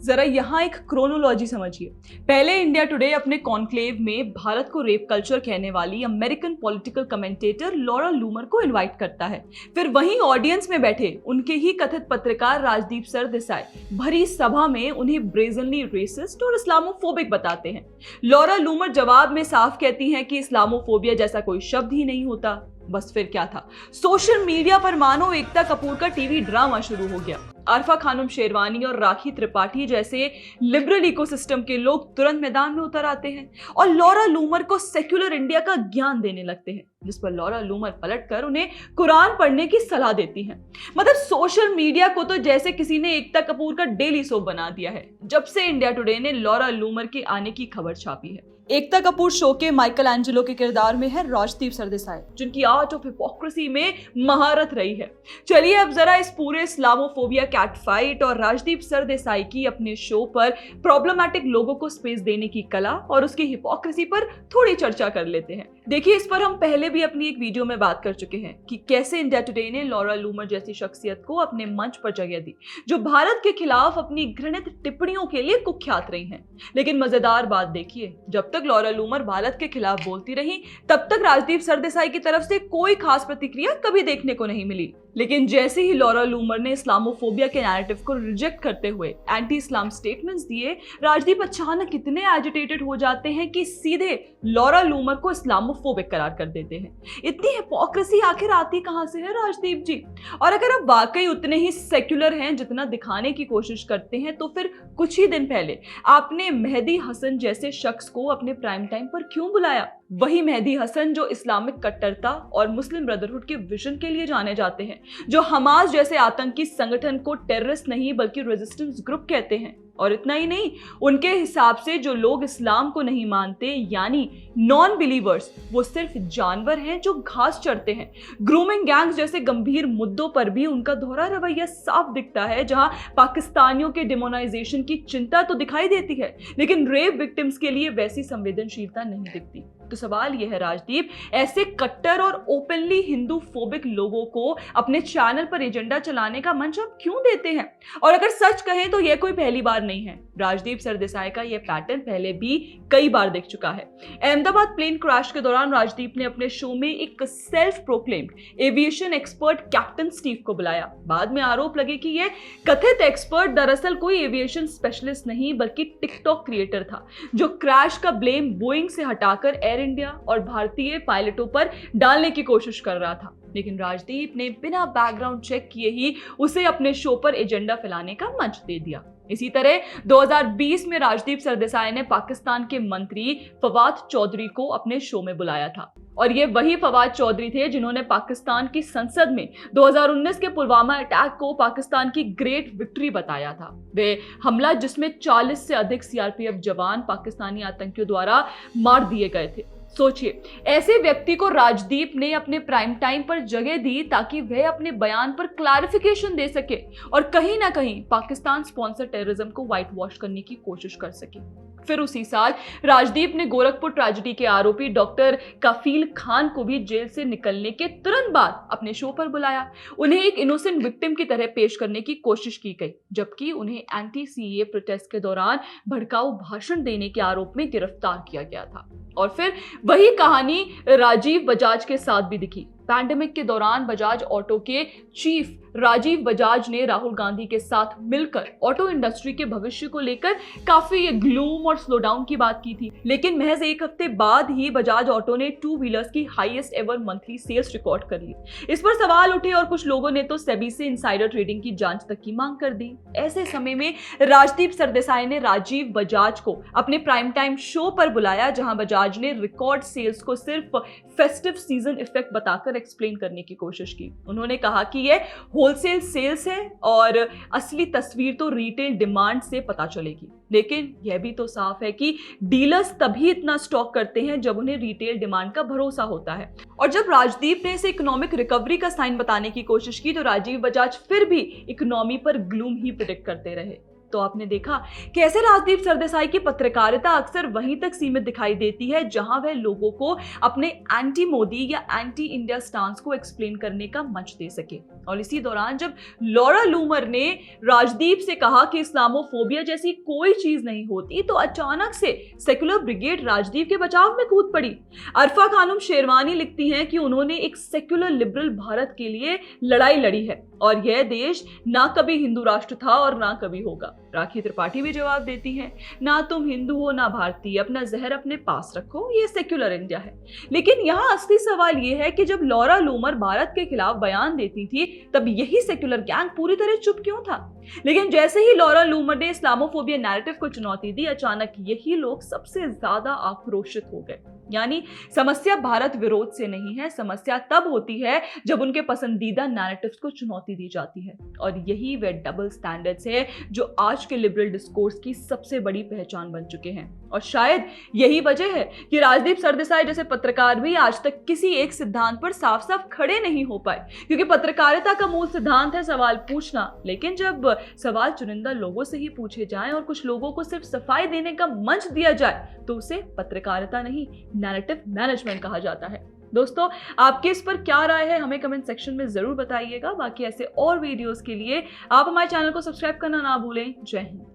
जरा यहाँ एक क्रोनोलॉजी समझिए। पहले इंडिया टुडे अपने कॉन्क्लेव में भारत को रेप कल्चर कहने वाली अमेरिकन पॉलिटिकल कमेंटेटर लॉरा लूमर को इनवाइट करता है। फिर वहीं ऑडियंस में बैठे उनके ही कथित पत्रकार राजदीप सरदेसाई भरी सभा में उन्हें ब्रेजनली रेसिस्ट और इस्लामोफोबिक बताते हैं। लॉरा लूमर जवाब में साफ कहती हैं कि इस्लामोफोबिया जैसा कोई शब्द ही नहीं होता। बस फिर क्या था, सोशल मीडिया पर मानो एकता कपूर का टीवी ड्रामा शुरू हो गया। अरफा खानम शेरवानी और राखी त्रिपाठी जैसे लिबरल इकोसिस्टम के लोग तुरंत मैदान में उतर आते हैं और लॉरा लूमर को सेक्युलर इंडिया का ज्ञान देने लगते हैं, जिस पर लॉरा लूमर पलटकर उन्हें कुरान पढ़ने की सलाह देती हैं। मतलब सोशल मीडिया को तो जैसे किसी ने एकता कपूर का डेली सोप बना दिया है जब से इंडिया टुडे ने लॉरा लूमर के आने की खबर छापी है। एकता कपूर शो के माइकल एंजेलो के किरदार में है राजदीप सरदेसाई, जिनकी आर्ट ऑफ हिपोक्रेसी में महारत रही है। चलिए अब जरा इस पूरे इस्लामोफोबिया कैट फाइट और राजदीप सरदेसाई की अपने शो पर प्रॉब्लमैटिक लोगों को स्पेस देने की कला और उसकी हिपोक्रेसी पर थोड़ी चर्चा कर लेते हैं। देखिए, इस पर हम पहले भी अपनी एक वीडियो में बात कर चुके हैं कि कैसे इंडिया टुडे ने लॉरा लूमर जैसी शख्सियत को अपने मंच पर जगह दी, जो भारत के खिलाफ अपनी घृणित टिप्पणियों के लिए कुख्यात रही हैं। लेकिन मजेदार बात देखिए, जब तक लॉरा लूमर भारत के खिलाफ बोलती रही तब तक राजदीप सरदेसाई की तरफ से कोई खास प्रतिक्रिया कभी देखने को नहीं मिली। लेकिन जैसे ही लॉरा लूमर ने इस्लामोफोबिया के नैरेटिव को रिजेक्ट करते हुए एंटी इस्लाम स्टेटमेंट्स दिए, राजदीप अचानक इतने एजिटेटेड हो जाते हैं कि सीधे लॉरा लूमर को इस्लामोफोबिक करार कर देते हैं। इतनी हिपोक्रेसी आखिर आती कहां से है राजदीप जी? और अगर आप वाकई उतने ही सेक्युलर हैं जितना दिखाने की कोशिश करते हैं, तो फिर कुछ ही दिन पहले आपने मेहदी हसन जैसे शख्स को अपने प्राइम टाइम पर क्यों बुलाया? वही मेहदी हसन जो इस्लामिक कट्टरता और मुस्लिम ब्रदरहुड के विजन के लिए जाने जाते हैं, जो हमास जैसे आतंकी संगठन को टेररिस्ट नहीं बल्कि रेजिस्टेंस ग्रुप कहते हैं। और इतना ही नहीं, उनके हिसाब से जो लोग इस्लाम को नहीं मानते यानी नॉन बिलीवर्स, वो सिर्फ जानवर हैं जो घास चरते हैं। ग्रूमिंग गैंग्स जैसे गंभीर मुद्दों पर भी उनका दोहरा रवैया साफ दिखता है। जहां पाकिस्तानियों के डिमोनाइजेशन की चिंता तो दिखाई देती है, लेकिन रेप विक्टिम्स के लिए वैसी संवेदनशीलता नहीं दिखती। तो सवाल यह है राजदीप, ऐसे कट्टर और ओपनली हिंदू फोबिक लोगों को अपने चैनल पर एजेंडा चलाने का मंच आप क्यों देते हैं? और अगर सच कहें तो यह कोई पहली बार नहीं है। राजदीप सरदेसाई का यह पैटर्न पहले भी कई बार दिख चुका है। अहमदाबाद प्लेन क्रैश के दौरान राजदीप ने अपने शो में एक self proclaimed aviation expert captain Steve को बुलाया। बाद में आरोप लगे कि यह कथित एक्सपर्ट दरअसल कोई एविएशन स्पेशलिस्ट नहीं बल्कि टिकटॉक क्रिएटर था, जो क्रैश का ब्लेम बोइंग से हटाकर एयर इंडिया और भारतीय पायलटों पर डालने की कोशिश कर रहा था। लेकिन राजदीप ने बिना बैकग्राउंड चेक किए ही उसे अपने शो पर एजेंडा फैलाने का मंच दे दिया। इसी तरह 2020 में राजदीप सरदेसाई ने पाकिस्तान के मंत्री फवाद चौधरी को अपने शो में बुलाया था। और ये वही फवाद चौधरी थे जिन्होंने पाकिस्तान की संसद में 2019 के पुलवामा अटैक को पाकिस्तान की ग्रेट विक्ट्री बताया था। वे हमला जिसमें 40 से अधिक सीआरपीएफ जवान पाकिस्तानी आतंकियों द्वारा मार दिए गए थे। सोचिए, ऐसे व्यक्ति को राजदीप ने अपने प्राइम टाइम पर जगह दी ताकि वह अपने बयान पर क्लैरिफिकेशन दे सके और कहीं ना कहीं पाकिस्तान स्पॉन्सर टेररिज्म को व्हाइट वॉश करने की कोशिश कर सके। फिर उसी साल राजदीप ने गोरखपुर ट्रेजेडी के आरोपी डॉक्टर कफील खान को भी जेल से निकलने के तुरंत बाद अपने शो पर बुलाया। उन्हें एक इनोसेंट विक्टिम की तरह पेश करने की कोशिश की गई, जबकि उन्हें एंटी सीए प्रोटेस्ट के दौरान भड़काऊ भाषण देने के आरोप में गिरफ्तार किया गया था। और फिर वही कहानी राजीव बजाज के साथ भी दिखी। पैंडेमिक के दौरान बजाज ऑटो के चीफ राजीव बजाज ने राहुल गांधी के साथ मिलकर ऑटो इंडस्ट्री के भविष्य को लेकर काफी ग्लूम और स्लो डाउन की बात की थी। लेकिन महज एक हफ्ते बाद ही बजाज ऑटो ने 2 व्हीलर्स की highest ever monthly sales record कर ली। इस पर सवाल उठे और कुछ लोगों ने तो सेबी से इनसाइडर ट्रेडिंग की जांच तक की मांग कर दी। ऐसे समय में राजदीप सरदेसाई ने राजीव बजाज को अपने प्राइम टाइम शो पर बुलाया, जहां बजाज ने रिकॉर्ड सेल्स को सिर्फ फेस्टिव सीजन इफेक्ट बताकर एक्सप्लेन करने की कोशिश की। उन्होंने कहा कि यह होलसेल सेल्स है और असली तस्वीर तो रिटेल डिमांड से पता चलेगी। लेकिन यह भी तो साफ है कि डीलर्स तभी इतना स्टॉक करते हैं जब उन्हें रिटेल डिमांड का भरोसा होता है। और जब राजदीप ने इसे इकोनॉमिक रिकवरी का साइन बताने की कोशिश की तो राजीव बजाज फिर भी इकोनॉमी पर ग्लूम ही प्रेडिक्ट करते रहे। तो आपने देखा कैसे राजदीप सरदेसाई की पत्रकारिता अक्सर वहीं तक सीमित दिखाई देती है जहां वह लोगों को अपने एंटी मोदी या एंटी इंडिया स्टांस को एक्सप्लेन करने का मंच दे सके। और इसी दौरान जब लॉरा लूमर ने राजदीप से कहा कि इस्लामोफोबिया जैसी कोई चीज नहीं होती, तो अचानक से सेकुलर ब्रिगेड राजदीप के बचाव में कूद पड़ी। अरफा खानम शेरवानी लिखती हैं कि उन्होंने एक सेकुलर लिबरल भारत के लिए लड़ाई लड़ी है और यह देश ना कभी हिंदू राष्ट्र था और ना कभी होगा। राखी त्रिपाठी भी जवाब देती हैं, ना तुम हिंदू हो ना भारतीय, अपना जहर अपने पास रखो, ये सेक्युलर इंडिया है। लेकिन यहाँ असली सवाल ये है कि जब लॉरा लूमर भारत के खिलाफ बयान देती थी तब यही सेक्युलर गैंग पूरी तरह चुप क्यों था? लेकिन जैसे ही लॉरा लूमर ने इस्लामोफोबिया नैरेटिव को चुनौती दी, अचानक यही लोग सबसे ज्यादा आक्रोशित हो गए। यानी समस्या भारत विरोध से नहीं है, समस्या तब होती है जब उनके पसंदीदा नैरेटिव्स को चुनौती दी जाती है। और यही वे डबल स्टैंडर्ड्स है जो आज के लिबरल डिस्कोर्स की सबसे बड़ी पहचान बन चुके हैं। और शायद यही वजह है कि राजदीप सरदेसाई जैसे पत्रकार भी आज तक किसी एक सिद्धांत पर साफ साफ खड़े नहीं हो पाए, क्योंकि पत्रकारिता का मूल सिद्धांत है सवाल पूछना। लेकिन जब सवाल चुनिंदा लोगों से ही पूछे जाएं और कुछ लोगों को सिर्फ सफाई देने का मंच दिया जाए तो उसे पत्रकारिता नहीं, नैरेटिव मैनेजमेंट कहा जाता है। दोस्तों, आपके इस पर क्या राय है हमें कमेंट सेक्शन में जरूर बताइएगा। बाकी ऐसे और वीडियोस के लिए आप हमारे चैनल को सब्सक्राइब करना ना भूलें। जय हिंद।